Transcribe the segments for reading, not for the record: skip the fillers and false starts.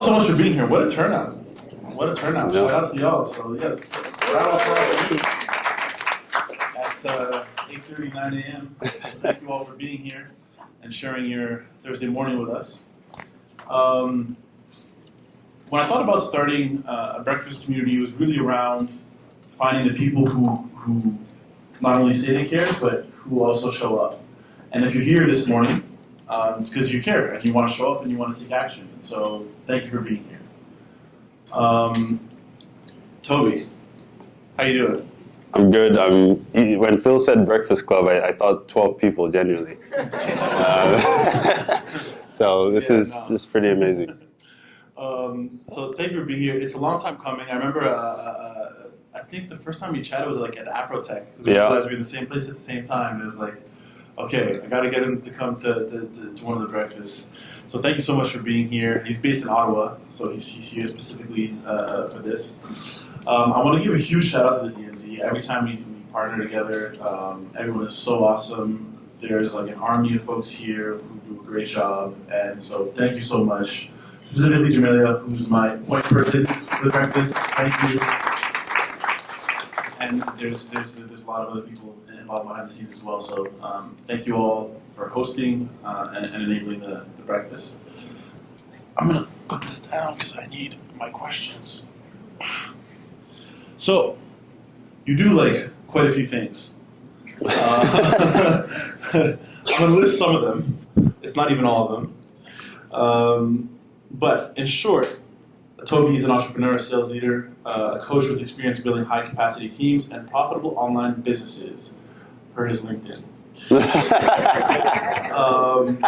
So much for being here. What a turnout. What a turnout. Yeah. Shout out to y'all. So, yes, round of applause at 8:39 a.m. So thank you all for being here and sharing your Thursday morning with us. When I thought about starting a breakfast community, it was really around finding the people who not only say they care, but who also show up. And if you're here this morning, it's because you care and you want to show up and you want to take action. And so thank you for being here. Tobi, how you doing? I'm good. When Phil said Breakfast Club, I thought 12 people, genuinely. So this is pretty amazing. So thank you for being here. It's a long time coming. I remember, I think the first time we chatted was like at Afrotech. Because we realized we were in the same place at the same time. It was like, okay, I got to get him to come to one of the breakfasts. So thank you so much for being here. He's based in Ottawa, so he's here specifically for this. I want to give a huge shout out to the DMZ. Every time we partner together, everyone is so awesome. There's like an army of folks here who do a great job, and so thank you so much. Specifically Jamelia, who's my point person for the breakfast. Thank you. And there's a lot of other people involved behind the scenes as well. So thank you all for hosting and enabling the breakfast. I'm gonna put this down because I need my questions. So you do like quite a few things. I'm gonna list some of them. It's not even all of them. But in short, Tobi is an entrepreneur, a sales leader, a coach with experience building high-capacity teams and profitable online businesses, per his LinkedIn.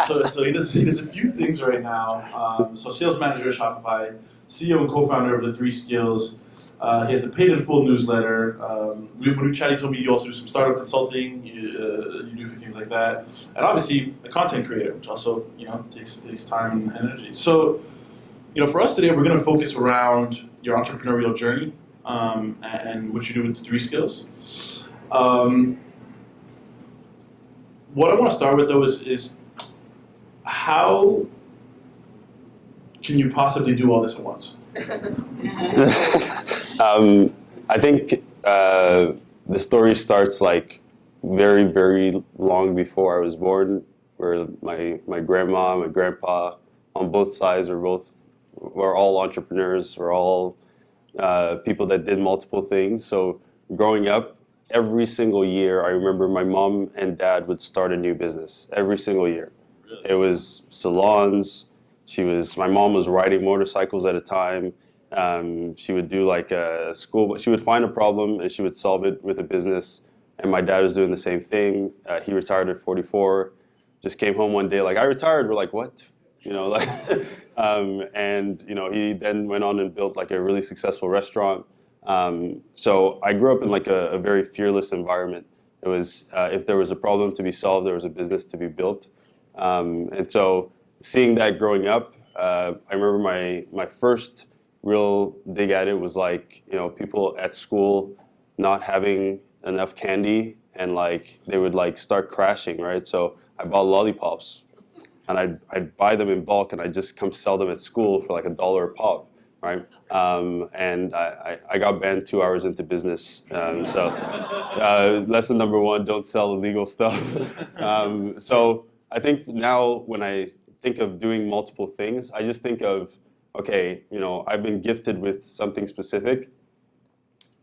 So he does a few things right now. So sales manager at Shopify, CEO and co-founder of the 3 Skills. He has a paid in full newsletter. When we chatted, Tobi, you also do some startup consulting. You do a few things like that, and obviously a content creator, which also takes time and energy. So. For us today, we're going to focus around your entrepreneurial journey and what you do with the 3 Skills. What I want to start with, though, is how can you possibly do all this at once? I think the story starts like very, very long before I was born, where my grandma, my grandpa, on both sides we're all entrepreneurs. We're all people that did multiple things. So growing up, every single year, I remember my mom and dad would start a new business every single year. Really? It was salons. My mom was riding motorcycles at a time. She would do like a school. She would find a problem and she would solve it with a business. And my dad was doing the same thing. He retired at 44. Just came home one day like, I retired. We're like, what? And he then went on and built like a really successful restaurant. So I grew up in like a very fearless environment. It was if there was a problem to be solved, there was a business to be built. And so seeing that growing up, I remember my first real dig at it was like people at school not having enough candy and like they would like start crashing, right? So I bought lollipops. And I'd buy them in bulk and I'd just come sell them at school for like $1 a pop, right? And I got banned 2 hours into business. So lesson number 1, don't sell illegal stuff. So I think now when I think of doing multiple things, I just think of, okay, I've been gifted with something specific.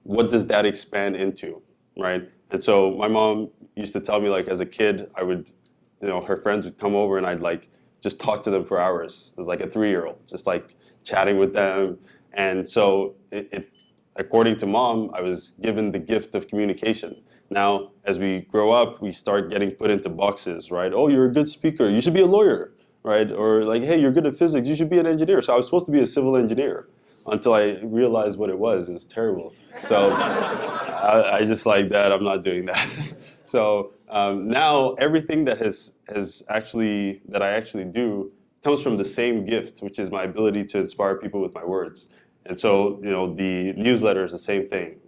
What does that expand into, right? And so my mom used to tell me like as a kid, I would, her friends would come over and I'd like just talk to them for hours. It was like a 3-year-old, just like chatting with them. And so according to mom, I was given the gift of communication. Now, as we grow up, we start getting put into boxes, right? Oh, you're a good speaker. You should be a lawyer, right? Or like, hey, you're good at physics. You should be an engineer. So I was supposed to be a civil engineer until I realized what it was. It was terrible. So I just like that. I'm not doing that. So now everything that I actually do comes from the same gift, which is my ability to inspire people with my words. And so, the newsletter is the same thing.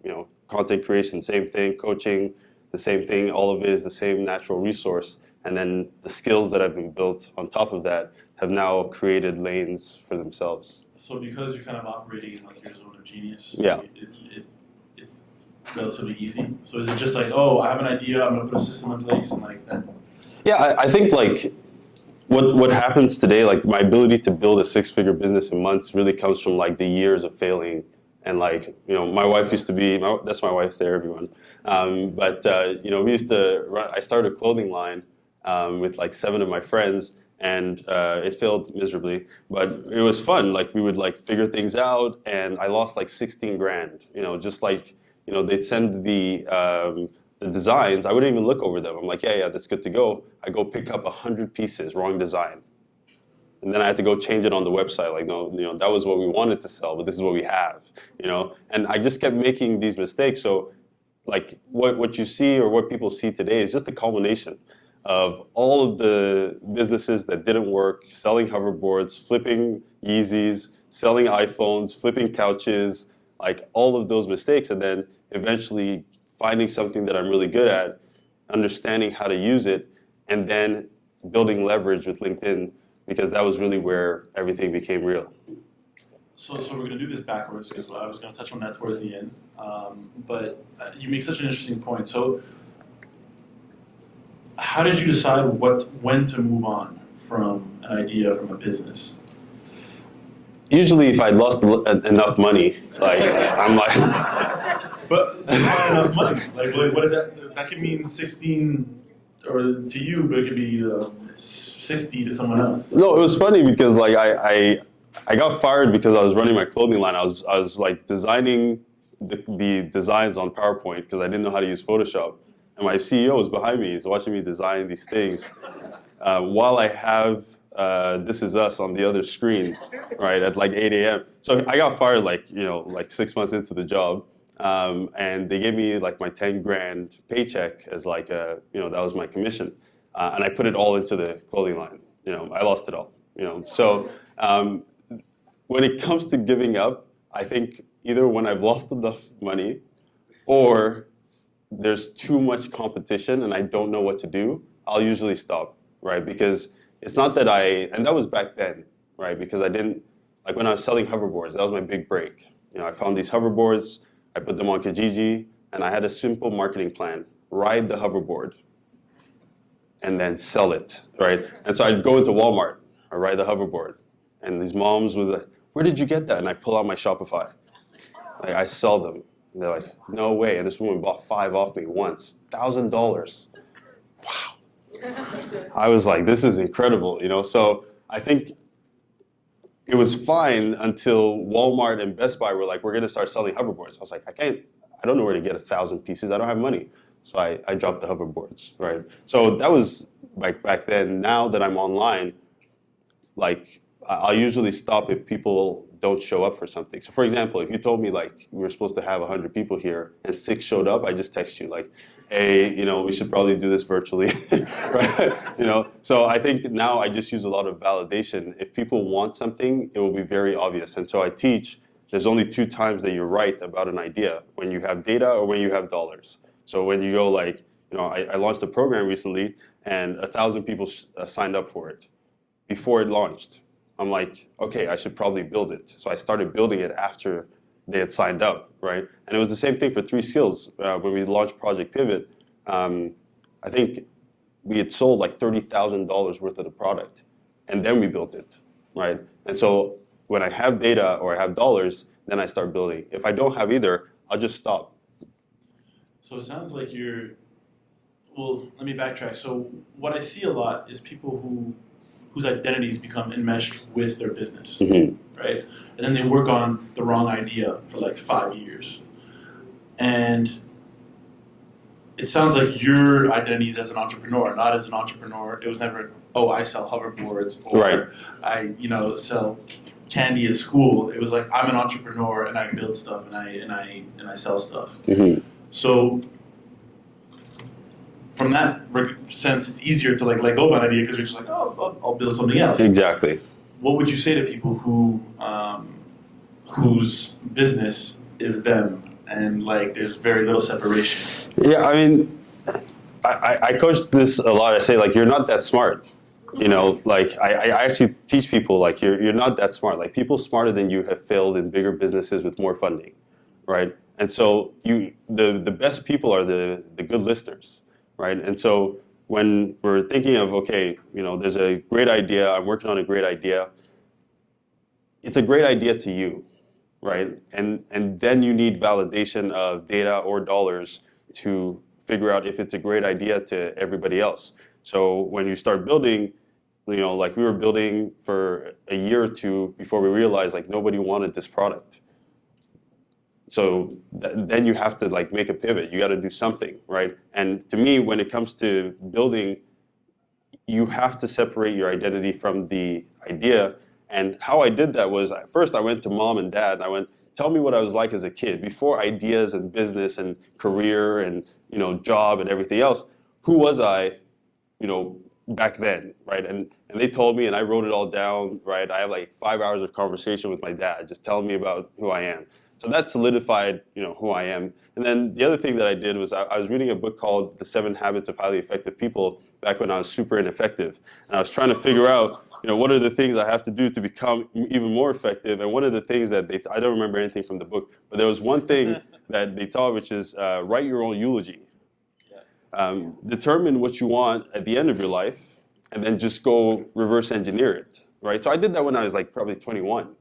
Content creation, same thing. Coaching, the same thing. All of it is the same natural resource. And then the skills that have been built on top of that have now created lanes for themselves. So because you're kind of operating in like your zone of genius, Yeah. it's relatively easy. So is it just like, oh, I have an idea, I'm gonna put a system in place and like that? Yeah, I think like what happens today, like my ability to build a 6-figure business in months really comes from like the years of failing. And like, my wife used to be, that's my wife there, everyone. But we used to run, I started a clothing line with like 7 of my friends, and it failed miserably, but it was fun. Like we would like figure things out, and I lost like 16 grand, just like, they'd send the designs. I wouldn't even look over them. I'm like, yeah, that's good to go. I go pick up 100 pieces, wrong design. And then I had to go change it on the website. Like, no, that was what we wanted to sell, but this is what we have, And I just kept making these mistakes. So like what you see or what people see today is just a culmination of all of the businesses that didn't work, selling hoverboards, flipping Yeezys, selling iPhones, flipping couches, like all of those mistakes, and then eventually finding something that I'm really good at, understanding how to use it, and then building leverage with LinkedIn, because that was really where everything became real. So we're going to do this backwards, because I was going to touch on that towards the end. But you make such an interesting point. So how did you decide when to move on from an idea, from a business? Usually if I lost enough money, like, I'm like... But not enough money. Like, what is that? That could mean 16 or to you, but it could be 60 to someone else. No, it was funny because like I got fired because I was running my clothing line. I was like designing the designs on PowerPoint because I didn't know how to use Photoshop. And my CEO was behind me. He's watching me design these things while I have This Is Us on the other screen, right, at like 8 a.m. So I got fired like 6 months into the job. And they gave me like my 10 grand paycheck as like that was my commission. And I put it all into the clothing line. I lost it all. So when it comes to giving up, I think either when I've lost enough money or there's too much competition and I don't know what to do, I'll usually stop, right? Because it's not that and that was back then, right? Because I didn't, like when I was selling hoverboards, that was my big break. I found these hoverboards, I put them on Kijiji, and I had a simple marketing plan: ride the hoverboard and then sell it, right? And so I'd go into Walmart, I ride the hoverboard, and these moms would like, where did you get that? And I pull out my Shopify. Like, I sell them. And they're like, no way. And this woman bought 5 off me once, $1,000. Wow. I was like, this is incredible, So I think it was fine until Walmart and Best Buy were like, we're going to start selling hoverboards. I was like, I don't know where to get 1,000 pieces. I don't have money. So I dropped the hoverboards, right? So that was like back then. Now that I'm online, like I'll usually stop if people don't show up for something. So for example, if you told me like we were supposed to have 100 people here and 6 showed up, I just text you like, hey, we should probably do this virtually, right? So I think now I just use a lot of validation. If people want something, it will be very obvious. And so I teach there's only 2 times that you're right about an idea: when you have data or when you have dollars. So when you go like, I launched a program recently and 1,000 people signed up for it before it launched. I'm like, okay, I should probably build it. So I started building it after they had signed up, right? And it was the same thing for 3 Skills. When we launched Project Pivot, I think we had sold like $30,000 worth of the product, and then we built it, right? And so when I have data or I have dollars, then I start building. If I don't have either, I'll just stop. So it sounds like well, let me backtrack. So what I see a lot is people whose identities become enmeshed with their business, right? And then they work on the wrong idea for like 5 years. And it sounds like your identity is as an entrepreneur, not as an entrepreneur. It was never, I sell hoverboards, or right. I sell candy at school. It was like, I'm an entrepreneur and I build stuff and I sell stuff. So from that sense, it's easier to like let go of an idea because you're just like, I'll build something else. Exactly. What would you say to people whose business is them and like there's very little separation? Yeah, I mean, I coach this a lot. I say like, you're not that smart. You know, like I actually teach people like you're not that smart. Like people smarter than you have failed in bigger businesses with more funding, right? And so the best people are the good listeners, right? And so when we're thinking of, okay, you know, there's a great idea, I'm working on a great idea. It's a great idea to you, right? And then you need validation of data or dollars to figure out if it's a great idea to everybody else. So when you start building, you know, like we were building for a year or two before we realized like nobody wanted this product. So then you have to like make a pivot. You got to do something, right? And to me, when it comes to building, you have to separate your identity from the idea. And how I did that was first I went to mom and dad and I went, tell me what I was like as a kid before ideas and business and career and, you know, job and everything else. Who was I, you know, back then, right? And they told me and I wrote it all down, right? I have like 5 hours of conversation with my dad just telling me about who I am. So that solidified, you know, who I am. And then the other thing that I did was I was reading a book called The 7 Habits of Highly Effective People back when I was super ineffective. And I was trying to figure out, you know, what are the things I have to do to become even more effective? And one of the things that I don't remember anything from the book, but there was one thing that they taught, which is write your own eulogy. Determine what you want at the end of your life, and then just go reverse engineer it, right? So I did that when I was like probably 21.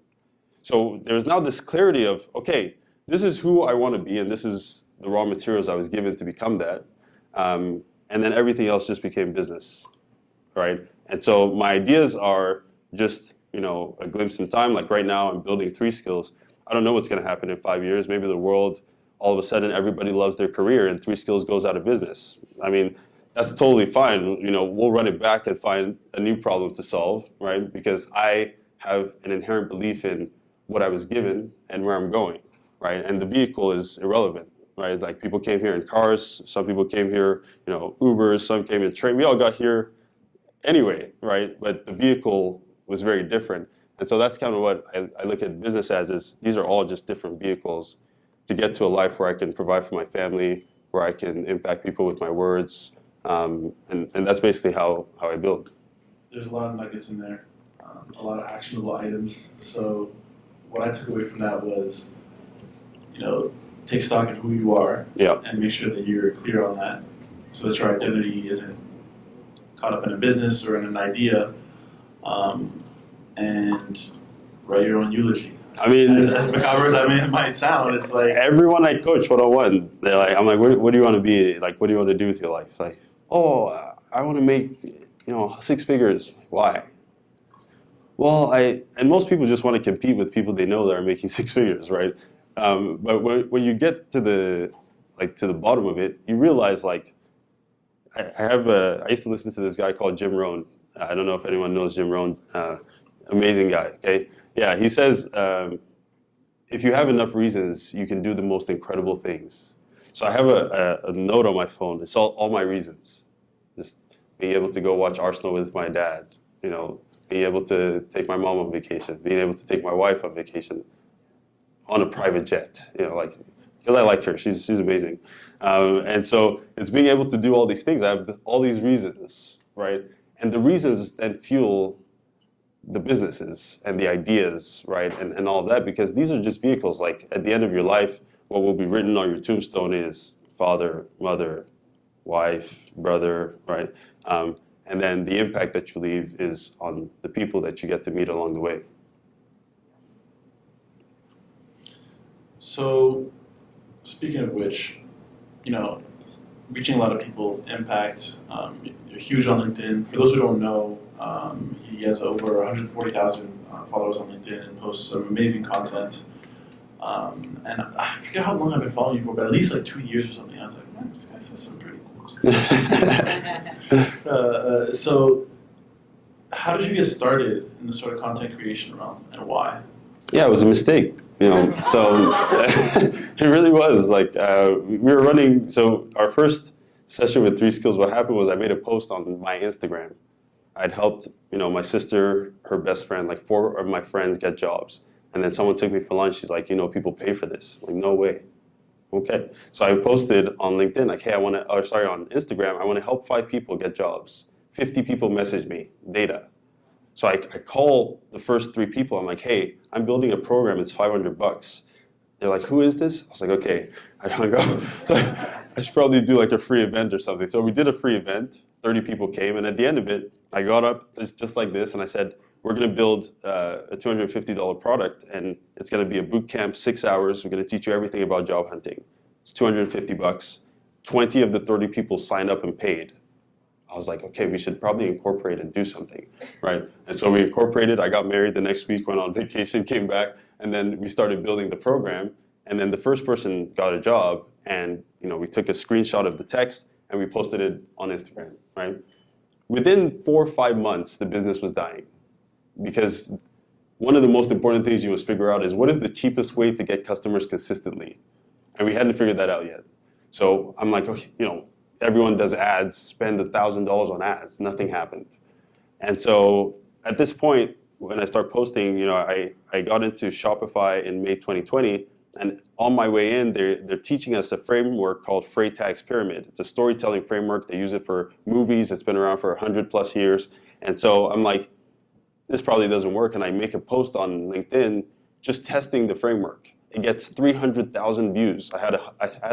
So there's now this clarity of, okay, this is who I want to be, and this is the raw materials I was given to become that. And then everything else just became business, right? And so my ideas are just, you know, a glimpse in time. Like right now, I'm building 3 skills. I don't know what's going to happen in 5 years. Maybe the world, all of a sudden, everybody loves their career, and 3 skills goes out of business. I mean, that's totally fine. You know, we'll run it back and find a new problem to solve, right? Because I have an inherent belief in what I was given and where I'm going, right? And the vehicle is irrelevant, right? Like people came here in cars, some people came here, you know, Ubers, some came in train. We all got here anyway, right? But the vehicle was very different. And so that's kind of what I look at business as, is these are all just different vehicles to get to a life where I can provide for my family, where I can impact people with my words. And that's basically how I build. There's a lot of nuggets in there, a lot of actionable items. So what I took away from that was, you know, take stock in who you are, Yeah. and make sure that you're clear on that, so that your identity isn't caught up in a business or in an idea, and write your own eulogy. I mean, as macabre as it might sound, it's like everyone I coach 101, they're like, I'm like, what do you want to be? Like, what do you want to do with your life? Like, oh, I want to make, you know, 6 figures. Why? Well, and most people just want to compete with people they know that are making 6 figures, right? But when you get to the bottom of it, you realize like I used to listen to this guy called Jim Rohn. I don't know if anyone knows Jim Rohn. Amazing guy. Okay, yeah, he says if you have enough reasons, you can do the most incredible things. So I have a note on my phone. It's all my reasons. Just being able to go watch Arsenal with my dad. You know, being able to take my mom on vacation. Being able to take my wife on vacation on a private jet. You know, like because I like her. She's amazing. And so it's being able to do all these things. I have all these reasons, right? And the reasons then fuel the businesses and the ideas, right? And all of that, because these are just vehicles. Like at the end of your life, what will be written on your tombstone is father, mother, wife, brother, right? And then the impact that you leave is on the people that you get to meet along the way. So, speaking of which, you know, reaching a lot of people, impact. You're huge on LinkedIn. For those who don't know, he has over 140,000 followers on LinkedIn and posts some amazing content. And I forget how long I've been following you for, but at least like 2 years or something. I was like, man, this guy says some pretty cool stuff. So, how did you get started in the sort of content creation realm, and why? Yeah, it was a mistake. You know, so it really was like we were running. So our first session with 3 Skills, what happened was I made a post on my Instagram. I'd helped, you know, my sister, her best friend, like 4 of my friends get jobs. And then someone took me for lunch. She's like, you know, people pay for this. I'm like, no way. Okay. So I posted on LinkedIn, like, hey, on Instagram, I want to help 5 people get jobs. 50 people message me, data. So I call the first 3 people. I'm like, hey, I'm building a program. It's $500. They're like, who is this? I was like, okay. I hung up. So I should probably do like a free event or something. So we did a free event. 30 people came. And at the end of it, I got up just like this. And I said, we're going to build a $250 product. And it's going to be a boot camp, 6 hours. We're going to teach you everything about job hunting. It's $250. 20 of the 30 people signed up and paid. I was like, okay, we should probably incorporate and do something, right? And so we incorporated. I got married the next week, went on vacation, came back, and then we started building the program. And then the first person got a job, and we took a screenshot of the text and we posted it on Instagram, right? Within 4 or 5 months, the business was dying, because one of the most important things you must figure out is what is the cheapest way to get customers consistently, and we hadn't figured that out yet. So I'm like, okay, everyone does ads, spend $1,000 on ads. Nothing happened. And so at this point, when I start posting, I got into Shopify in May 2020. And on my way in, they're teaching us a framework called Freytag's Pyramid. It's a storytelling framework. They use it for movies. It's been around for 100+ years. And so I'm like, this probably doesn't work. And I make a post on LinkedIn just testing the framework. It gets 300,000 views. I had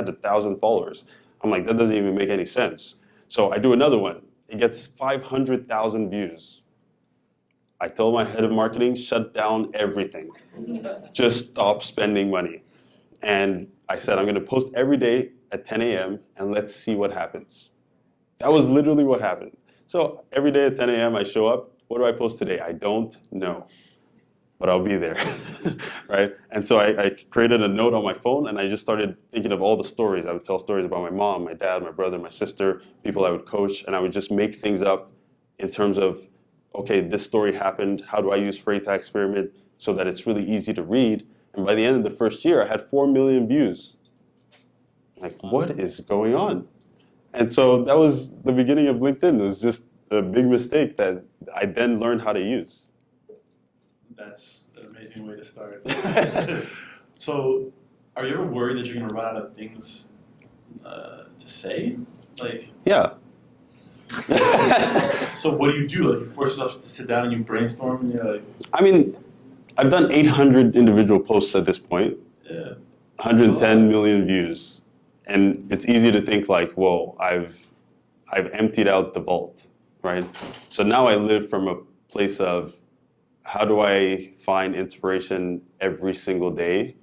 1,000 followers. I'm like, that doesn't even make any sense. So I do another one. It gets 500,000 views. I told my head of marketing, shut down everything. Just stop spending money. And I said, I'm going to post every day at 10 a.m. and let's see what happens. That was literally what happened. So every day at 10 a.m. I show up. What do I post today? I don't know. But I'll be there, right? And so I created a note on my phone, and I just started thinking of all the stories. I would tell stories about my mom, my dad, my brother, my sister, people I would coach, and I would just make things up in terms of, okay, this story happened. How do I use Freytag's Pyramid so that it's really easy to read? And by the end of the first year, I had 4 million views. Like, what is going on? And so that was the beginning of LinkedIn. It was just a big mistake that I then learned how to use. That's an amazing way to start. So, are you ever worried that you're going to run out of things to say? Yeah. So what do? You force yourself to sit down and you brainstorm, and you're like... I mean, I've done 800 individual posts at this point. Yeah. 110 million views. And it's easy to think like, whoa, I've emptied out the vault, right? So now I live from a place of, how do I find inspiration every single day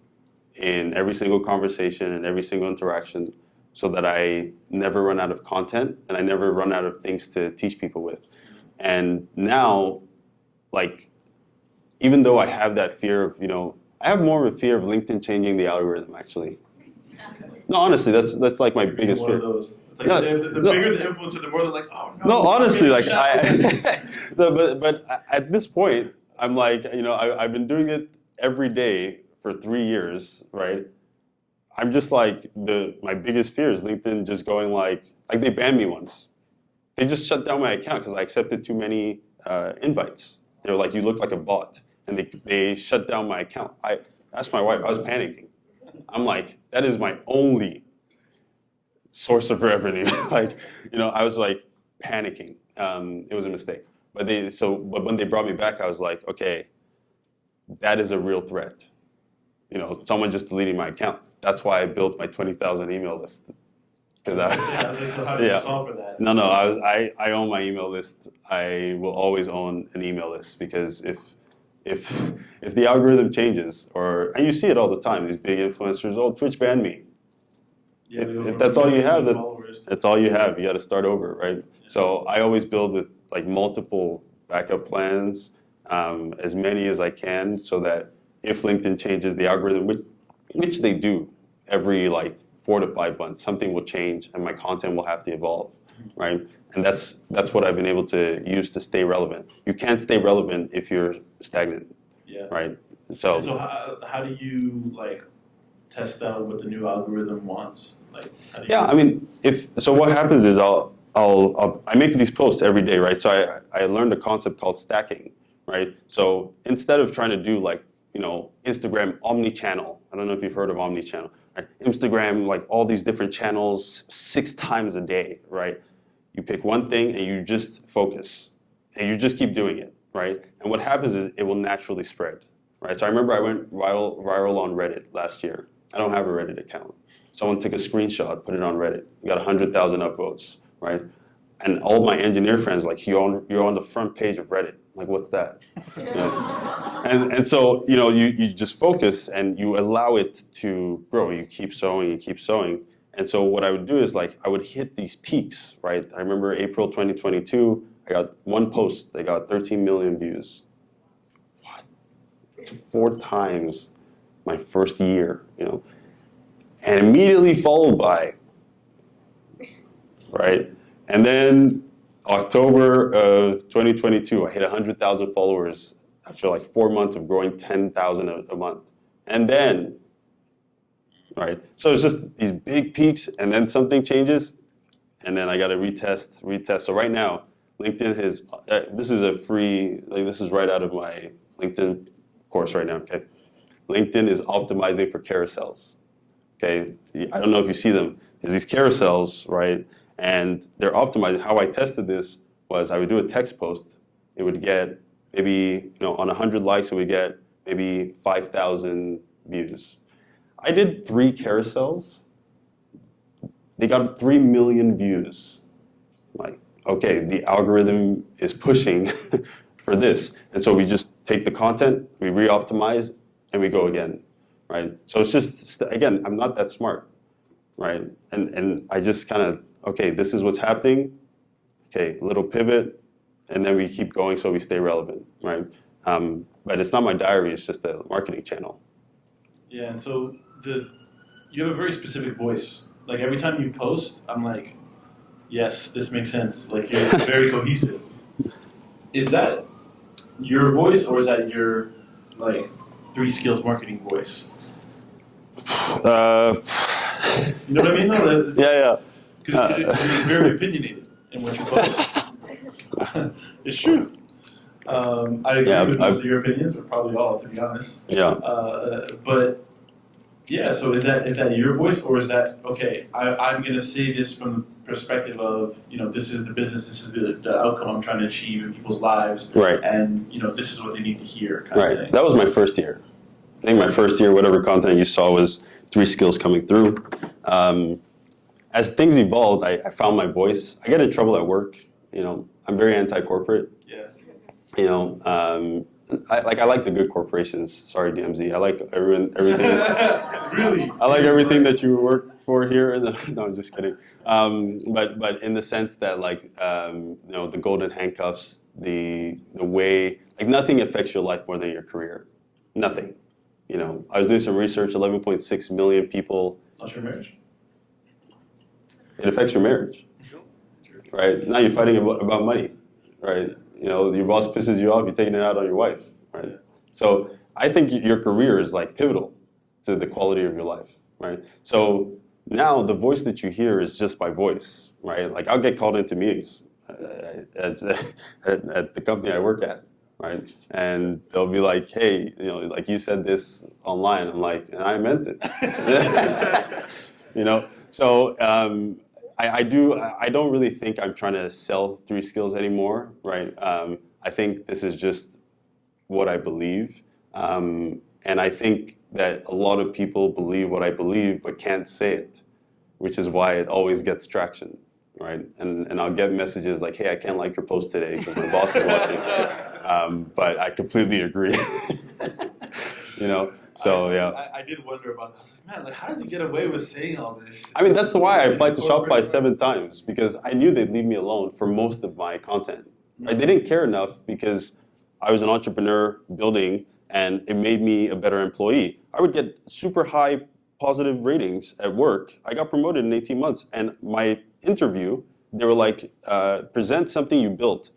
in every single conversation and every single interaction, so that I never run out of content and I never run out of things to teach people with. And now, even though I have that fear of, I have more of a fear of LinkedIn changing the algorithm, actually. No, honestly, that's like my biggest fear. One of those. It's like the bigger the influencer, the more they're like, oh no. No, honestly, but at this point, I'm like, I've been doing it every day for 3 years, right? I'm just like, my biggest fear is LinkedIn just going like they banned me once. They just shut down my account because I accepted too many invites. They were like, you look like a bot. And they shut down my account. I asked my wife, I was panicking. I'm like, that is my only source of revenue. I was like panicking. It was a mistake. But when they brought me back, I was like, okay, that is a real threat. Someone just deleting my account. That's why I built my 20,000 email list. So how did you solve for that? No, I own my email list. I will always own an email list, because if the algorithm changes, and you see it all the time, these big influencers, Twitch banned me. Yeah, if that's all you have, that's all you have. You got to start over, right? Yeah. So I always build with multiple backup plans, as many as I can, so that if LinkedIn changes the algorithm, which they do every 4 to 5 months, something will change and my content will have to evolve, right? And that's what I've been able to use to stay relevant. You can't stay relevant if you're stagnant, right? So how do you test out what the new algorithm wants? What happens is I make these posts every day, right? So I learned a concept called stacking, right? So instead of trying to do Instagram omni-channel. I don't know if you've heard of omni-channel. Right? Instagram, like all these different channels 6 times a day, right? You pick one thing and you just focus and you just keep doing it, right? And what happens is it will naturally spread, right? So I remember I went viral on Reddit last year. I don't have a Reddit account. Someone took a screenshot, put it on Reddit. We got 100,000 upvotes, right? And all my engineer friends, like, you're on the front page of Reddit. I'm like, what's that? And so, you just focus and you allow it to grow. You keep sowing, you keep sowing. And so what I would do is like, I would hit these peaks, right? I remember April 2022, I got one post, they got 13 million views. What? It's 4 times my first year, And immediately followed by, right? And then October of 2022, I hit 100,000 followers after like 4 months of growing 10,000 a month. And then, right? So it's just these big peaks and then something changes and then I got to retest. So right now, LinkedIn has, this is a free, this is right out of my LinkedIn course right now, okay? LinkedIn is optimizing for carousels, okay? I don't know if you see them. There's these carousels, right? And they're optimizing. How I tested this was I would do a text post. It would get maybe, on 100 likes, it would get maybe 5,000 views. I did 3 carousels. They got 3 million views. Like, okay, the algorithm is pushing for this. And so we just take the content, we re-optimize, and we go again, right? So it's just, again, I'm not that smart, right? And I just kind of, okay, this is what's happening. Okay, little pivot, and then we keep going so we stay relevant, right? But it's not my diary, it's just a marketing channel. Yeah, and so you have a very specific voice. Like every time you post, I'm like, yes, this makes sense. Like you're very cohesive. Is that your voice or is that your like 3 skills marketing voice? You know what I mean? No, yeah. Because you're very opinionated in what you post. It's true. I agree with most of your opinions, or probably all, to be honest. Yeah. But yeah, so is that your voice, or is that okay? I'm gonna say this from the perspective of this is the business, this is the outcome I'm trying to achieve in people's lives, right? And this is what they need to hear, kind of thing. That was my first year. I think my first year, whatever content you saw was 3 skills coming through. As things evolved, I found my voice. I get in trouble at work. I'm very anti-corporate. Yeah. I like the good corporations. Sorry, DMZ. I like everything. Really? I like everything that you work for here. No, I'm just kidding. But in the sense that the golden handcuffs, the way nothing affects your life more than your career. Nothing. I was doing some research. 11.6 million people. Not your marriage. It affects your marriage, right? Now you're fighting about money, right? Your boss pisses you off, you're taking it out on your wife, right? So I think your career is pivotal to the quality of your life, right? So now the voice that you hear is just my voice, right? I'll get called into meetings at the company I work at, right? And they'll be like, hey, you said this online. I'm like, and I meant it. So I don't really think I'm trying to sell 3 skills anymore, right? I think this is just what I believe. And I think that a lot of people believe what I believe but can't say it, which is why it always gets traction, right? And I'll get messages like, hey, I can't like your post today because my boss is watching. But I completely agree. So yeah. I did wonder about that. I was like, man, how does he get away with saying all this? I mean, that's why I applied to Shopify 7 times, because I knew they'd leave me alone for most of my content. Right? They didn't care enough because I was an entrepreneur building, and it made me a better employee. I would get super high positive ratings at work. I got promoted in 18 months, and my interview, they were like, present something you built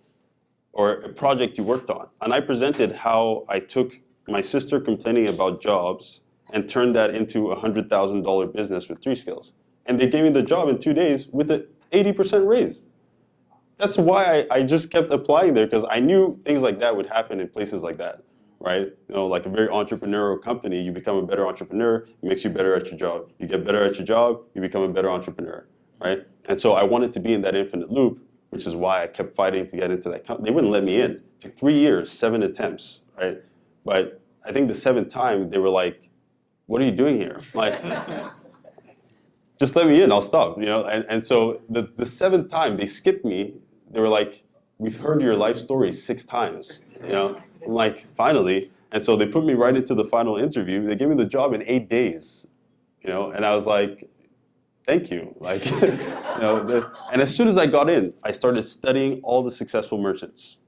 or a project you worked on. And I presented how I took my sister complaining about jobs and turned that into a $100,000 business with 3 skills. And they gave me the job in 2 days with an 80% raise. That's why I just kept applying there, because I knew things like that would happen in places like that, right? You know, like a very entrepreneurial company, you become a better entrepreneur, it makes you better at your job. You get better at your job, you become a better entrepreneur, right? And so I wanted to be in that infinite loop, which is why I kept fighting to get into that company. They wouldn't let me in. It took 3 years, 7 attempts, right? But I think the 7th time, they were like, what are you doing here? Like, just let me in, I'll stop, you know? And so the 7th time, they skipped me. They were like, we've heard your life story 6 times, you know? I'm like, finally. And so they put me right into the final interview. They gave me the job in 8 days, you know? And I was like, thank you. Like, you know, and as soon as I got in, I started studying all the successful merchants.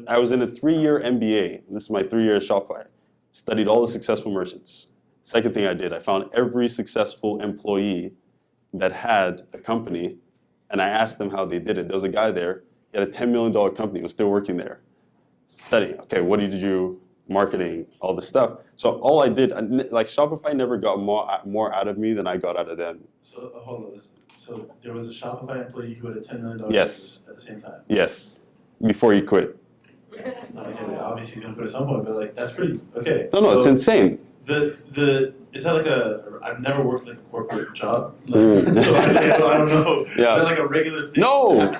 I was in a 3-year MBA. This is my 3 year at Shopify. Studied all the successful merchants. Second thing I did, I found every successful employee that had a company, and I asked them how they did it. There was a guy there, he had a $10 million company, he was still working there. Studying, okay, what did you do? Marketing, all this stuff. So all I did, like Shopify never got more out of me than I got out of them. So hold on. So there was a Shopify employee who had a $10 million Yes. business at the same time. Yes, before he quit. Okay, obviously he's gonna quit at some point, but like that's pretty okay. No, it's insane. The is that like I've never worked like a corporate job, like, Mm. so I don't know. Yeah. Is that like a regular thing? No,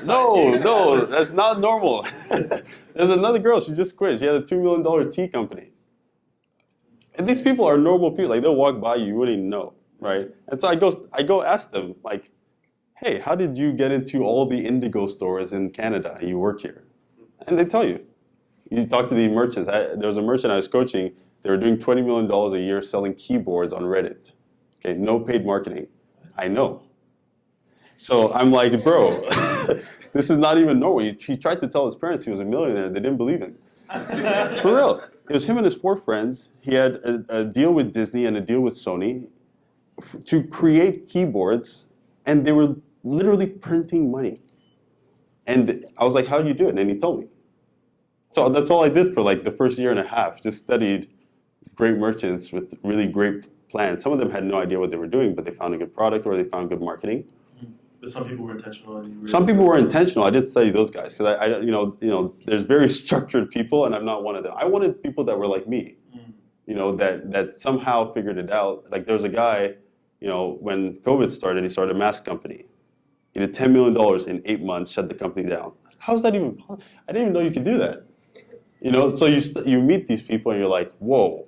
that's not normal. There's another girl, she just quit. She had a $2 million tea company. And these people are normal people. Like they'll walk by you wouldn't even know, right? And so I go ask them, like, hey, how did you get into all the Indigo stores in Canada and you work here? And they tell you. You talk to the merchants. There was a merchant I was coaching. They were doing $20 million a year selling keyboards on Reddit. Okay, no paid marketing. I know. So I'm like, bro, this is not even normal. He tried to tell his parents he was a millionaire. They didn't believe him. For real. It was him and his 4 friends. He had a deal with Disney and a deal with Sony to create keyboards, and they were literally printing money. And I was like, how do you do it? And he told me. So that's all I did for like the first year and a half. Just studied great merchants with really great plans. Some of them had no idea what they were doing, but they found a good product or they found good marketing. But some people were intentional. And Some people were intentional. I did study those guys because you know, there's very structured people, and I'm not one of them. I wanted people that were like me, you know, that somehow figured it out. Like there was a guy, you know, when COVID started, he started a mask company. He did $10 million in 8 months, shut the company down. How's that even? I didn't even know you could do that. You know, so you meet these people and you're like, whoa,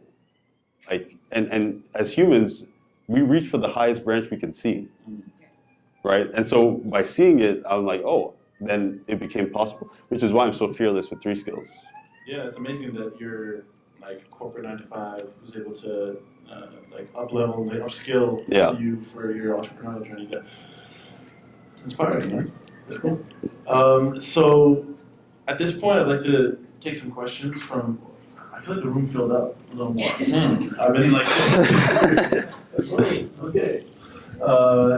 like, and as humans, we reach for the highest branch we can see, right? And so by seeing it, I'm like, oh, then it became possible, which is why I'm so fearless with 3 skills. Yeah, it's amazing that you're like corporate 9 to 5 who's able to like up level, like upskill you for your entrepreneurial journey. It's inspiring, man. That's cool. So at this point, I'd like to take some questions from. I feel like the room filled up a little more. I've been like, okay.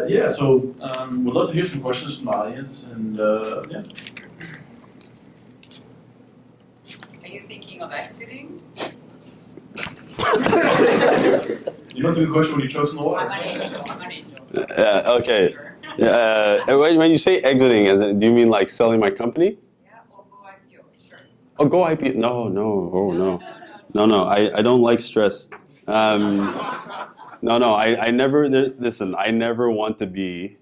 Yeah, so we'd love to hear some questions from the audience, and yeah. Are you thinking of exiting? You know, it's a good question when you chose in the water. I'm an angel. Okay. Sure. When you say exiting, do you mean like selling my company? Yeah, or go IPO, sure. Oh, go IPO? No. I don't like stress. I never, listen, I never want to be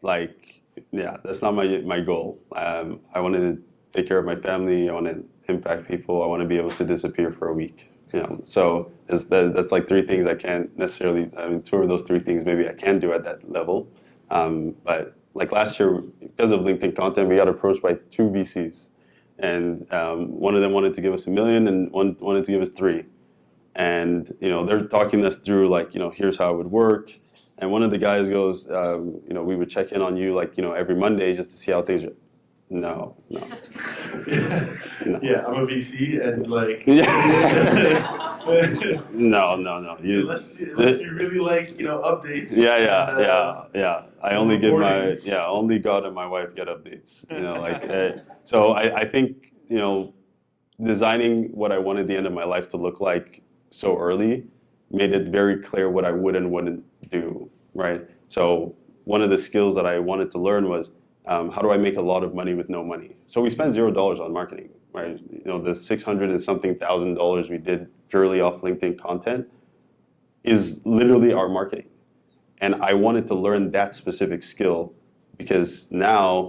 like, yeah, that's not my goal. I want to take care of my family. I want to impact people. I want to be able to disappear for a week. You know, so that's like 3 things I can't necessarily, I mean, 2 of those 3 things maybe I can do at that level. But like last year, because of LinkedIn content, we got approached by 2 VCs. And one of them wanted to give us $1 million and one wanted to give us 3. And, you know, they're talking us through like, you know, here's how it would work. And one of the guys goes, you know, we would check in on you like, you know, every Monday just to see how things are. No. Yeah, I'm a VC and like. No. Unless you really like, you know, updates. Yeah. I only get only God and my wife get updates. You know, like so. I think, you know, designing what I wanted the end of my life to look like so early made it very clear what I would and wouldn't do. Right. So one of the skills that I wanted to learn was How do I make a lot of money with no money? So we spent $0 on marketing, right? You know, the 600 and something thousand dollars we did purely off LinkedIn content is literally our marketing. And I wanted to learn that specific skill because now